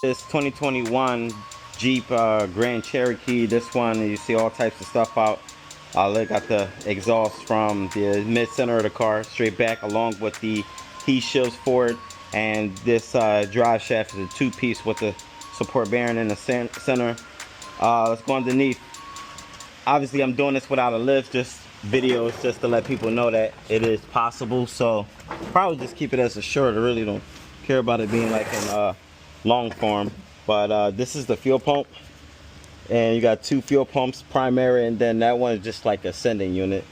This 2021 Jeep Grand Cherokee. This one, you see all types of stuff out. They got the exhaust from the mid-center of the car straight back, along with the heat shields for it. And this drive shaft is a two-piece with the support bearing in the center. Let's go underneath. Obviously, I'm doing this without a lift, just videos, just to let people know that it is possible. So probably just keep it as a short. I really don't care about it being like in long form. But this is the fuel pump, and you got two fuel pumps, primary, and then that one is just like a sending unit.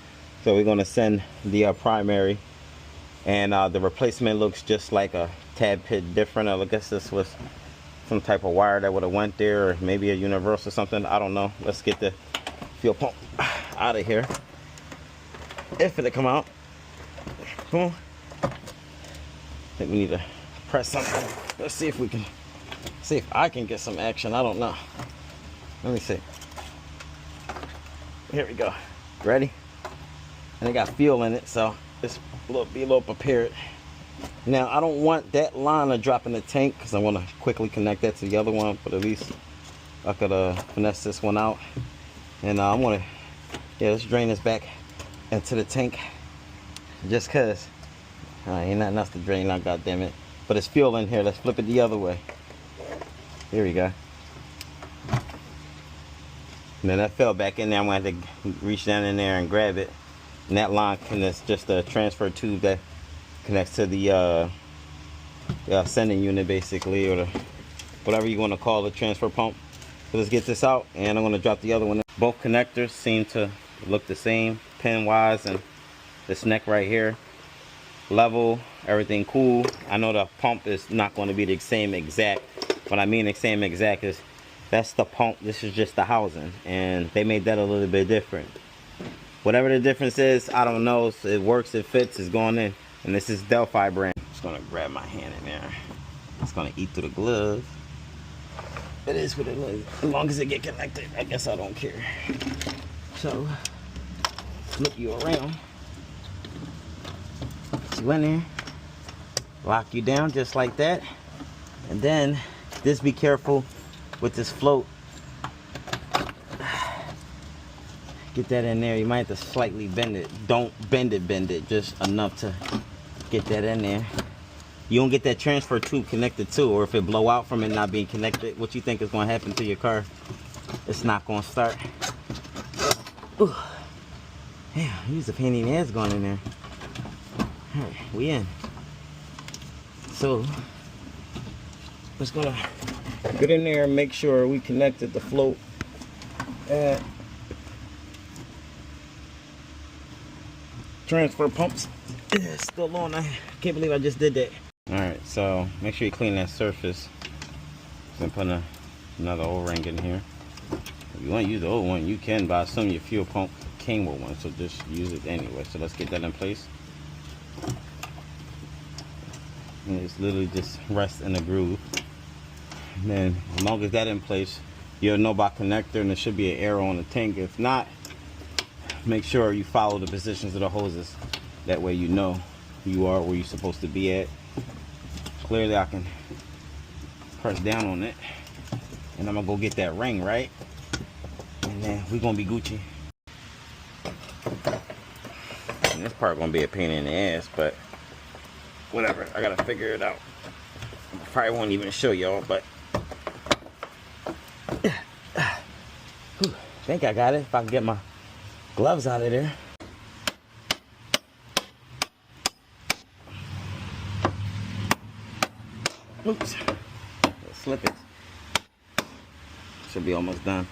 So we're gonna send the primary, and the replacement looks just like a tad bit different. I guess this was some type of wire that would have went there, or maybe a universal or something, I don't know. Let's get the fuel pump out of here, if it'll come out. Come on. I think we need to press something. Let's see if we can, see if I can get some action. I don't know. Let me see. Here we go. Ready? And it got fuel in it, so just be a little prepared. Now I don't want that line to drop in the tank, because I want to quickly connect that to the other one, but at least I could finesse this one out. And I'm gonna, let's drain this back into the tank, just cause ain't nothing else to drain out, goddammit. But it's fuel in here. Let's flip it the other way. Here we go. And then that fell back in there. I'm gonna have to reach down in there and grab it. And that line connects, just a transfer tube that connects to the sending unit, basically, or the, whatever you want to call the transfer pump. So let's get this out, and I'm going to drop the other one in. Both connectors seem to look the same, pin wise, and this neck right here, level, everything cool. I know the pump is not going to be the same exact. What I mean the same exact is that's the pump, this is just the housing, and they made that a little bit different. Whatever the difference is, I don't know. So it works, it fits, it's going in. And this is Delphi brand. I'm just gonna grab my hand in there. It's gonna eat through the glove. It is what it is. As long as it get connected, I guess I don't care. So, flip you around. Put you in there. Lock you down just like that. And then, just be careful with this float. Get that in there. You might have to slightly bend it. Don't bend it, just enough to get that in there. You don't get that transfer tube connected too, or if it blow out from it not being connected, what you think is going to happen to your car? It's not going to start. Ooh. Yeah, use a pain in the ass going in there. All right, we in. So, just gonna get in there and make sure we connected the float. Transfer pumps still on. I can't believe I just did that. Alright, so make sure you clean that surface. I'm putting another O-ring in here. If you want to use the old one, you can, but I assume your fuel pump came with one, so just use it anyway. So let's get that in place. And it's literally just rest in the groove. And then as long as that's in place, you'll know about connector, and there should be an arrow on the tank. If not, make sure you follow the positions of the hoses. That way you know you are where you're supposed to be at. Clearly I can press down on it, and I'm gonna go get that ring, right? And then we're gonna be Gucci. And this part gonna be a pain in the ass, but whatever, I gotta figure it out. I probably won't even show y'all, but I think I got it. If I can get my gloves out of there. Oops. Slip it. Should be almost done.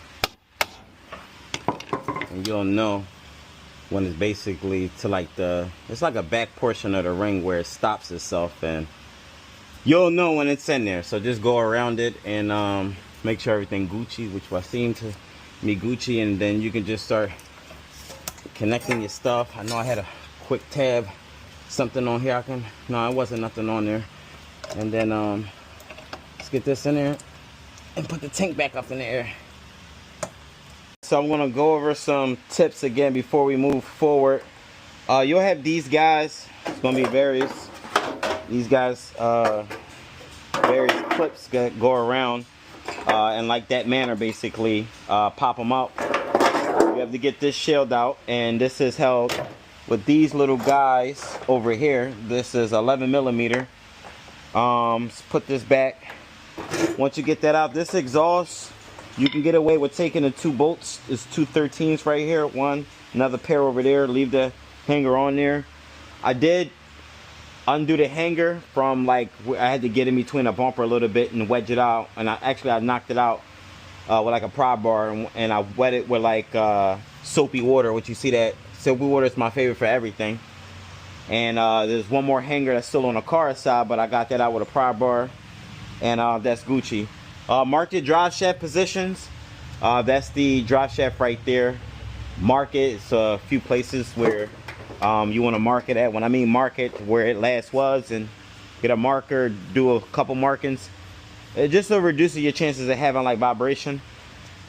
And you'll know when it's basically to like it's like a back portion of the ring where it stops itself, and you'll know when it's in there. So just go around it and make sure everything Gucci, which I seem to be Gucci, and then you can just start connecting your stuff. I know I had a quick tab, something on here. No, it wasn't nothing on there. And then let's get this in there and put the tank back up in the air. So I'm gonna go over some tips again before we move forward. You'll have these guys. It's gonna be various. These guys, various clips go around in like that manner, basically. Pop them out. You have to get this shield out, and this is held with these little guys over here. This is 11 millimeter. Let's put this back. Once you get that out, this exhaust, you can get away with taking the 2 bolts. It's 2 13s right here. One, another pair over there. Leave the hanger on there. I did undo the hanger from, like, I had to get in between a bumper a little bit and wedge it out. And I knocked it out with like a pry bar, and I wet it with like soapy water. Which you see that soapy water is my favorite for everything. And there's one more hanger that's still on the car side, but I got that out with a pry bar, and that's Gucci. Mark your drive shaft positions. That's the drive shaft right there. Mark it. It's a few places where you want to mark it at. When I mean mark it, where it last was, and get a marker, do a couple markings. It just reduces your chances of having like vibration.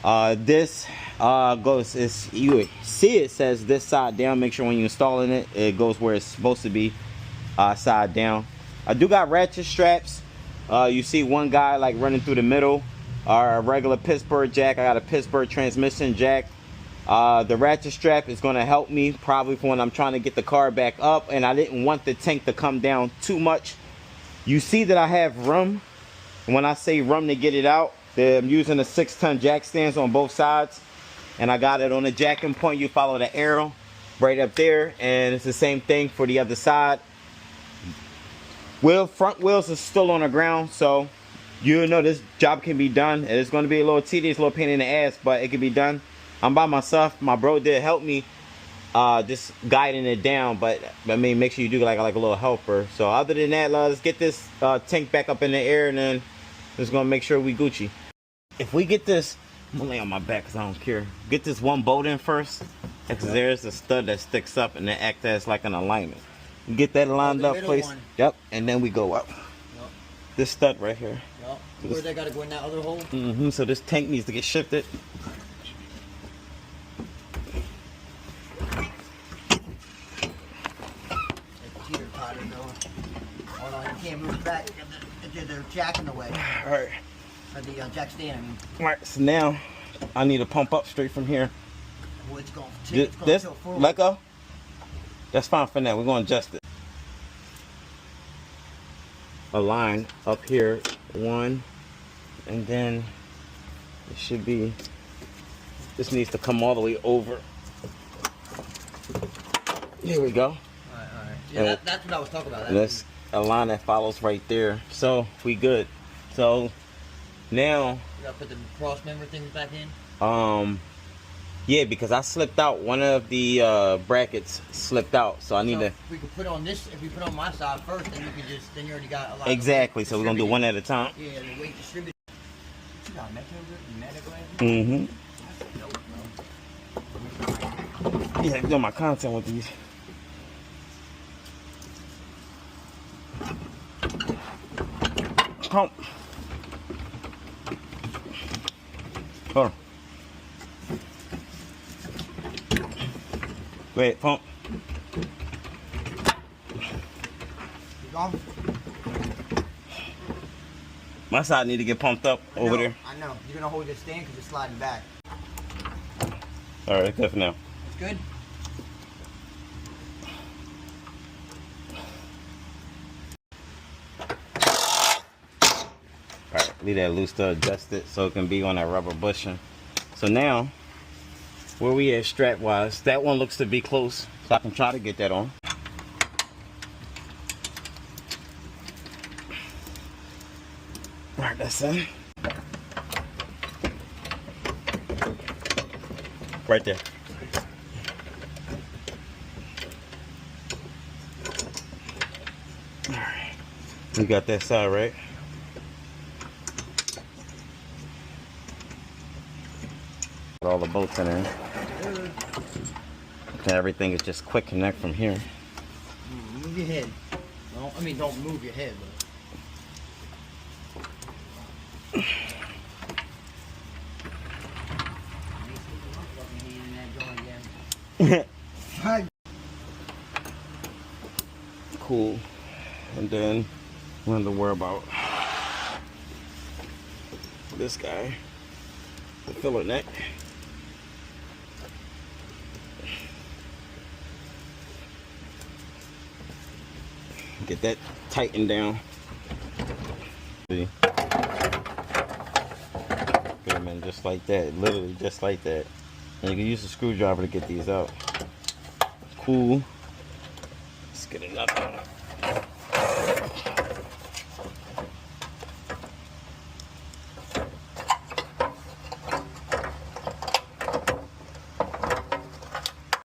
This goes, you see it says this side down. Make sure when you're installing it, it goes where it's supposed to be, side down. I do got ratchet straps. You see one guy like running through the middle. A regular Pittsburgh jack. I got a Pittsburgh transmission jack. The ratchet strap is going to help me probably for when I'm trying to get the car back up, and I didn't want the tank to come down too much. You see that I have room. When I say room to get it out, I'm using a 6-ton jack stands on both sides, and I got it on the jacking point. You follow the arrow right up there, and it's the same thing for the other side. Front wheels are still on the ground, so you know this job can be done. It's going to be a little tedious, a little pain in the ass, but it can be done. I'm by myself. My bro did help me just guiding it down, but I mean, make sure you do like a little helper. So other than that, let's get this tank back up in the air, and then just gonna make sure we Gucci. If we get this, I'm gonna lay on my back because I don't care. Get this one bolt in first, because there's a stud that sticks up and it acts as like an alignment. Get that lined up, place. Yep, and then we go up. Yep. This stud right here. Yep. Where they gotta go in that other hole? So this tank needs to get shifted. Hold on, you can't move back. There's a jack in the way. All right. Or the jack stand, I mean. All right, so now I need to pump up straight from here. Well, it's going this, let go. That's fine for now. We're going to adjust it. A line up here, one, and then it should be, this needs to come all the way over. Here we go. All right. Yeah, that's what I was talking about. That's a line that follows right there. So we good. So now you gotta put the cross member things back in. Yeah, because I slipped out. One of the brackets slipped out, so I need to. If we could put on this, if we put on my side first, then you can just, then you already got a lot. Exactly. So we're gonna do one at a time. Yeah, the weight distributed. You got Metro. Yeah, I'm doing my content with these. Pump. Hold on. Wait, pump. My side need to get pumped up over there. I know. You're gonna hold this stand because it's sliding back. All right, good for now. It's good. Alright, leave that loose to adjust it so it can be on that rubber bushing. So now, where we at strap wise, that one looks to be close, so I can try to get that on. Alright, that's in. Right there. Alright, we got that side right. All the bolts in there. And everything is just quick connect from here. Move your head. No, I mean don't move your head. But... Cool. And then we don't have to worry about this guy, the filler neck. Get that tightened down. See? Put them in just like that, literally just like that. And you can use a screwdriver to get these out. Cool. Let's get another one.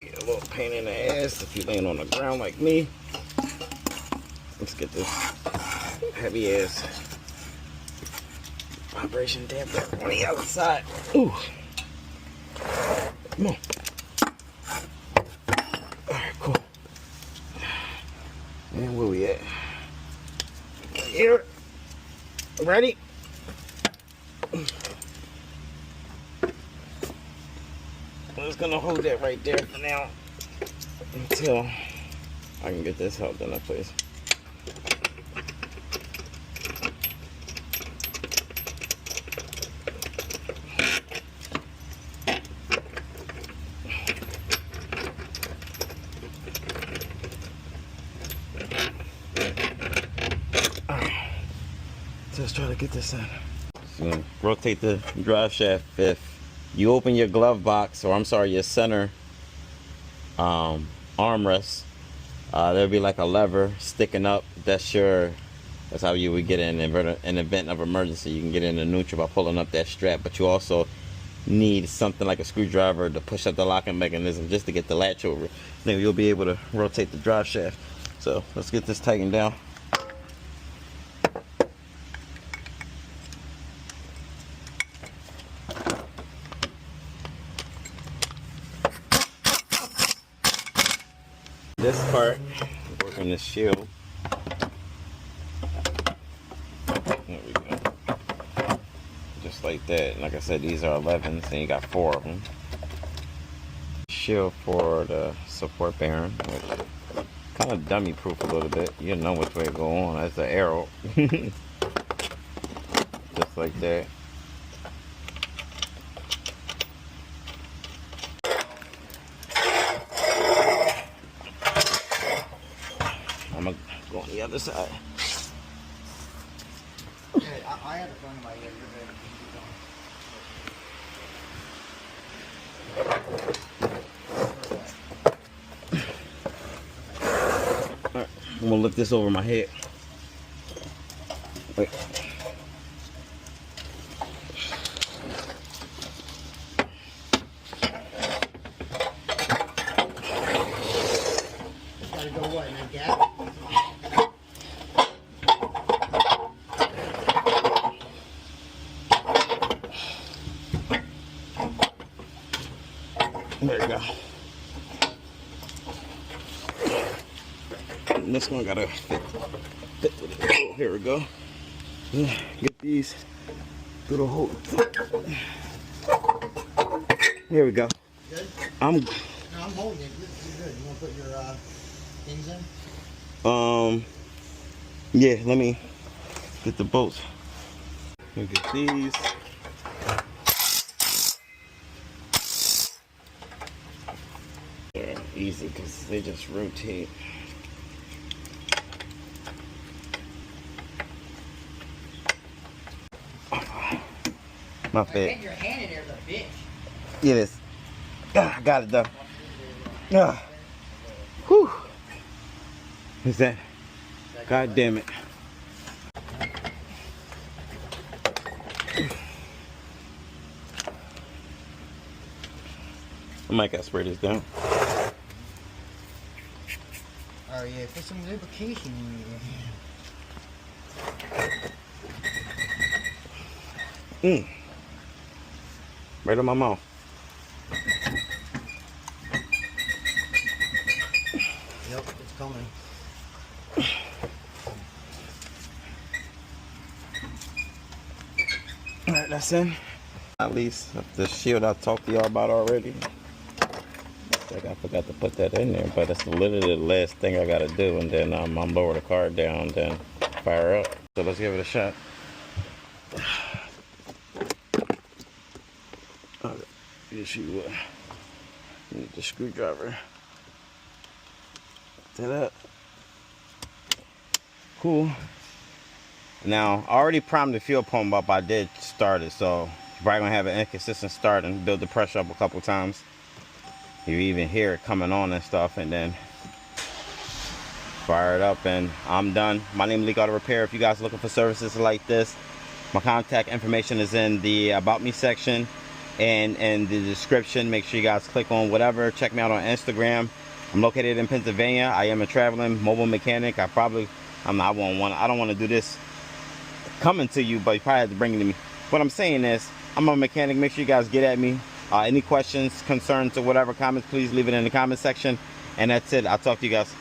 Get a little pain in the ass if you're laying on the ground like me. Let's get this heavy ass vibration damper on the other side. Ooh. Come on. Alright, cool. And where we at? Here. Ready? I'm just gonna hold that right there for now until I can get this held in place. Let's try to get this in. So rotate the drive shaft. If you open your glove box, or I'm sorry, your center armrest, there'll be like a lever sticking up. That's how you would get in an event of emergency. You can get into neutral by pulling up that strap, but you also need something like a screwdriver to push up the locking mechanism just to get the latch over. Then you'll be able to rotate the drive shaft. So let's get this tightened down. This part, working this shield. There we go. Just like that. And like I said, these are 11s, and you got 4 of them. Shield for the support bearing, which kind of dummy proof a little bit. You know which way to go on. That's the arrow. Just like that. I'm gonna go on the other side. I had the front of my ear. Alright, I'm gonna lift this over my head. Wait. Gotta go what, in that gap? There you go. And this one gotta fit with it. Oh, here we go. Yeah, get these through the hole. Here we go. Good? I'm No, I'm holding it. You're good. You want to put your things in? Yeah, let me get the bolts. Let me get these. They're easy because they just rotate. My bad. Get your hand in there, the bitch. Yeah, it is. Ah, got it though. Ah. Whew. What's that? God damn it. I might gotta spray this down. Oh yeah, put some lubrication in your hand. Right on my mouth. Yep, it's coming. Alright, that's in. At least the shield I talked to y'all about already. I forgot to put that in there, but that's literally the last thing I gotta do, and then I'm lower the car down, then fire up. So let's give it a shot. Yes, you would. Need the screwdriver. That. Cool. Now, I already primed the fuel pump up. I did start it, so you're probably gonna have an inconsistent start and build the pressure up a couple times. You even hear it coming on and stuff, and then fire it up, and I'm done. My name is Leekautorepair. If you guys are looking for services like this, my contact information is in the About Me section and in the description. Make sure you guys click on whatever. Check me out on Instagram. I'm located in Pennsylvania. I am a traveling mobile mechanic. I don't want to do this coming to you, but you probably have to bring it to me. What I'm saying is, I'm a mechanic. Make sure you guys get at me. Any questions, concerns, or whatever, comments, please leave it in the comment section. And that's it. I'll talk to you guys.